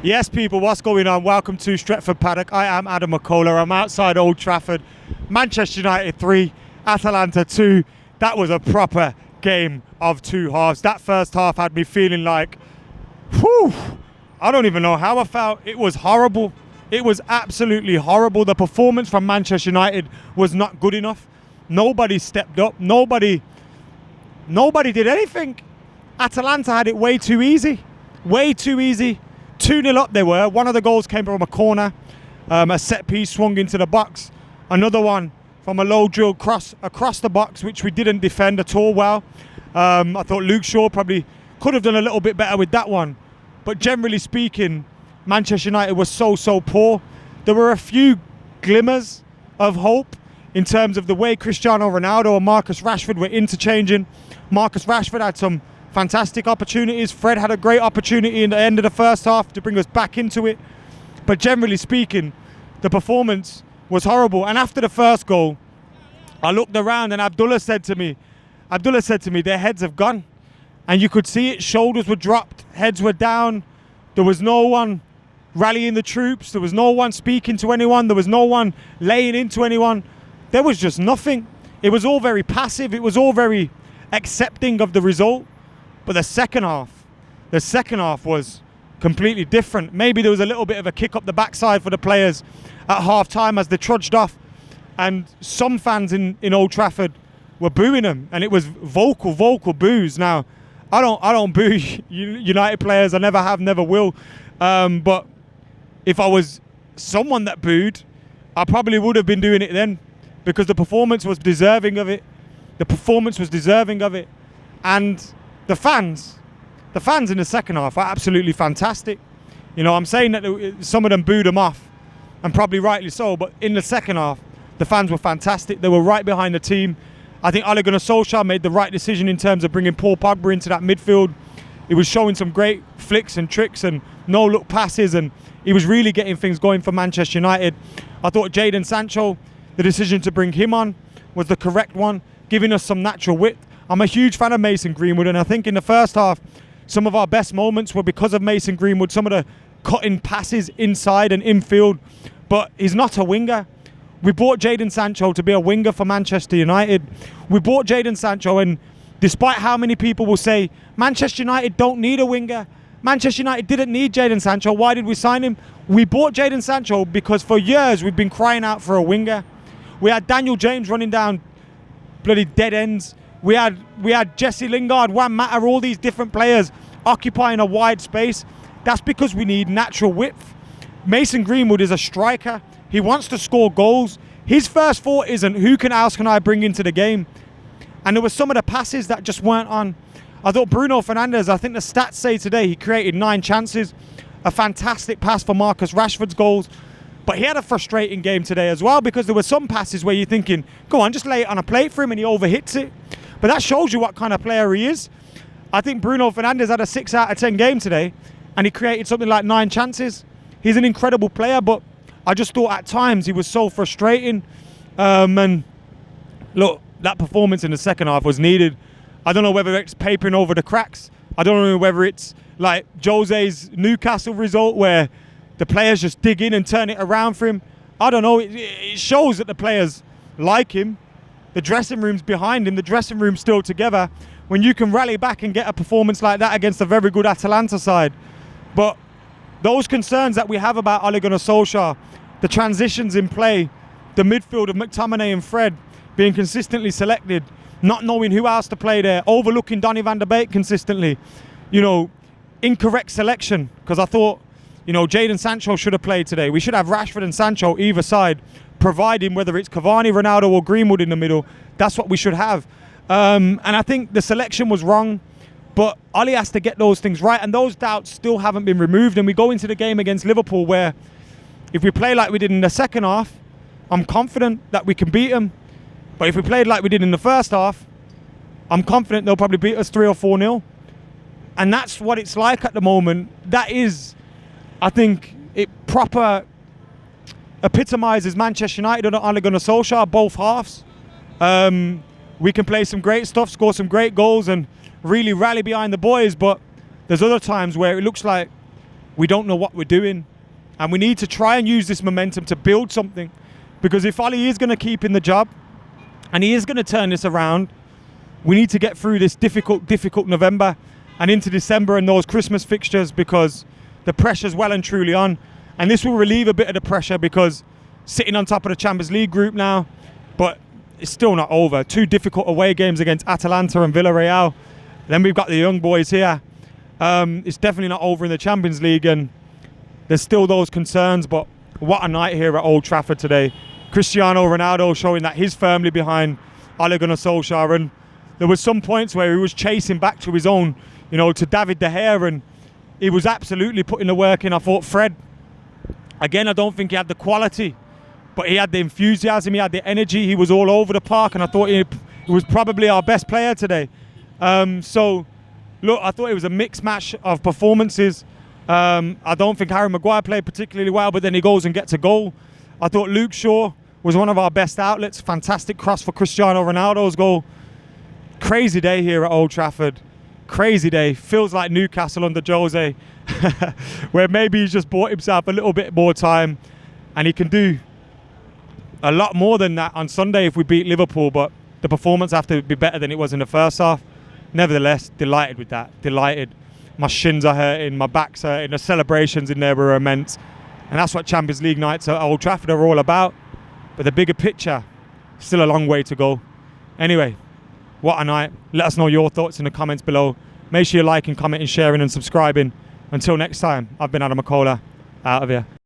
Yes, people, what's going on? Welcome to Stretford Paddock. I am Adam McKola. I'm outside Old Trafford. Manchester United 3, Atalanta 2. That was a proper game of two halves. That first half had me feeling like, whew, I don't even know how I felt. It was horrible. It was absolutely horrible. The performance from Manchester United was not good enough. Nobody stepped up. Nobody did anything. Atalanta had it way too easy. Way too easy. 2-0 up they were. One of the goals came from a corner. A set piece swung into the box. Another one from a low drill cross across the box, which we didn't defend at all well. I thought Luke Shaw probably could have done a little bit better with that one. But generally speaking, Manchester United was so poor. There were a few glimmers of hope in terms of the way Cristiano Ronaldo and Marcus Rashford were interchanging. Marcus Rashford had some fantastic opportunities. Fred had a great opportunity in the end of the first half to bring us back into it. But generally speaking, the performance was horrible. And after the first goal, I looked around and Abdullah said to me, their heads have gone. And you could see it. Shoulders were dropped, heads were down. There was no one rallying the troops. There was no one speaking to anyone. There was no one laying into anyone. There was just nothing. It was all very passive. It was all very accepting of the result. But the second half was completely different. Maybe there was a little bit of a kick up the backside for the players at half time as they trudged off. And some fans in Old Trafford were booing them. And it was vocal boos. Now, I don't boo United players. I never have, never will. But if I was someone that booed, I probably would have been doing it then, because the performance was deserving of it. And the fans in the second half are absolutely fantastic. You know, I'm saying that some of them booed them off, and probably rightly so, but in the second half, the fans were fantastic. They were right behind the team. I think Ole Gunnar Solskjaer made the right decision in terms of bringing Paul Pogba into that midfield. He was showing some great flicks and tricks and no-look passes, and he was really getting things going for Manchester United. I thought Jadon Sancho, the decision to bring him on was the correct one, giving us some natural width. I'm a huge fan of Mason Greenwood, and I think in the first half, some of our best moments were because of Mason Greenwood, some of the cutting passes inside and infield, but he's not a winger. We bought Jadon Sancho to be a winger for Manchester United. We bought Jadon Sancho, and despite how many people will say, Manchester United don't need a winger, Manchester United didn't need Jadon Sancho, why did we sign him? We bought Jadon Sancho because for years we've been crying out for a winger. We had Daniel James running down bloody dead ends. We had Jesse Lingard, Juan Mata, all these different players occupying a wide space. That's because we need natural width. Mason Greenwood is a striker. He wants to score goals. His first thought isn't, who else can I bring into the game? And there were some of the passes that just weren't on. I thought Bruno Fernandes, I think the stats say today he created 9 chances. A fantastic pass for Marcus Rashford's goals. But he had a frustrating game today as well, because there were some passes where you're thinking, go on, just lay it on a plate for him, and he overhits it. But that shows you what kind of player he is. I think Bruno Fernandes had a 6 out of 10 game today, and he created something like 9 chances. He's an incredible player, but I just thought at times he was so frustrating. And look, that performance in the second half was needed. I don't know whether it's papering over the cracks. I don't know whether it's like Jose's Newcastle result where the players just dig in and turn it around for him. I don't know. It shows that the players like him. The dressing room's behind him. The dressing room's still together. When you can rally back and get a performance like that against a very good Atalanta side. But those concerns that we have about Ole Gunnar Solskjaer, the transitions in play, the midfield of McTominay and Fred being consistently selected, not knowing who else to play there, overlooking Donny van der Beek consistently, you know, incorrect selection. Because I thought, you know, Jadon Sancho should have played today. We should have Rashford and Sancho either side, providing whether it's Cavani, Ronaldo or Greenwood in the middle. That's what we should have. And I think the selection was wrong. But Ole has to get those things right, and those doubts still haven't been removed. And we go into the game against Liverpool where if we play like we did in the second half, I'm confident that we can beat them. But if we played like we did in the first half, I'm confident they'll probably beat us 3 or 4-0. And that's what it's like at the moment. That is, I think, it proper epitomises Manchester United under Ole Gunnar Solskjaer, both halves. We can play some great stuff, score some great goals and really rally behind the boys, but there's other times where it looks like we don't know what we're doing. And we need to try and use this momentum to build something. Because if Ali is going to keep in the job and he is going to turn this around, we need to get through this difficult November and into December and those Christmas fixtures, because the pressure's well and truly on. And this will relieve a bit of the pressure, because sitting on top of the Champions League group now, but it's still not over. 2 difficult away games against Atalanta and Villarreal. Then we've got the young boys here. It's definitely not over in the Champions League, and there's still those concerns. But what a night here at Old Trafford today. Cristiano Ronaldo showing that he's firmly behind Ole Gunnar Solskjaer, and there was some points where he was chasing back to his own, to David De Gea, and he was absolutely putting the work in. I thought Fred, again, I don't think he had the quality, but he had the enthusiasm, he had the energy, he was all over the park, and I thought he was probably our best player today. So, look, I thought it was a mixed match of performances. I don't think Harry Maguire played particularly well, but then he goes and gets a goal. I thought Luke Shaw was one of our best outlets. Fantastic cross for Cristiano Ronaldo's goal. Crazy day here at Old Trafford. Crazy day. Feels like Newcastle under Jose, where maybe he's just bought himself a little bit more time, and he can do a lot more than that on Sunday if we beat Liverpool, but the performance have to be better than it was in the first half. Nevertheless, delighted with that. Delighted. My shins are hurting, my back's hurting, the celebrations in there were immense. And that's what Champions League nights at Old Trafford are all about. But the bigger picture, still a long way to go. Anyway, what a night. Let us know your thoughts in the comments below. Make sure you're liking, commenting, sharing and subscribing. Until next time, I've been Adam McKola, out of here.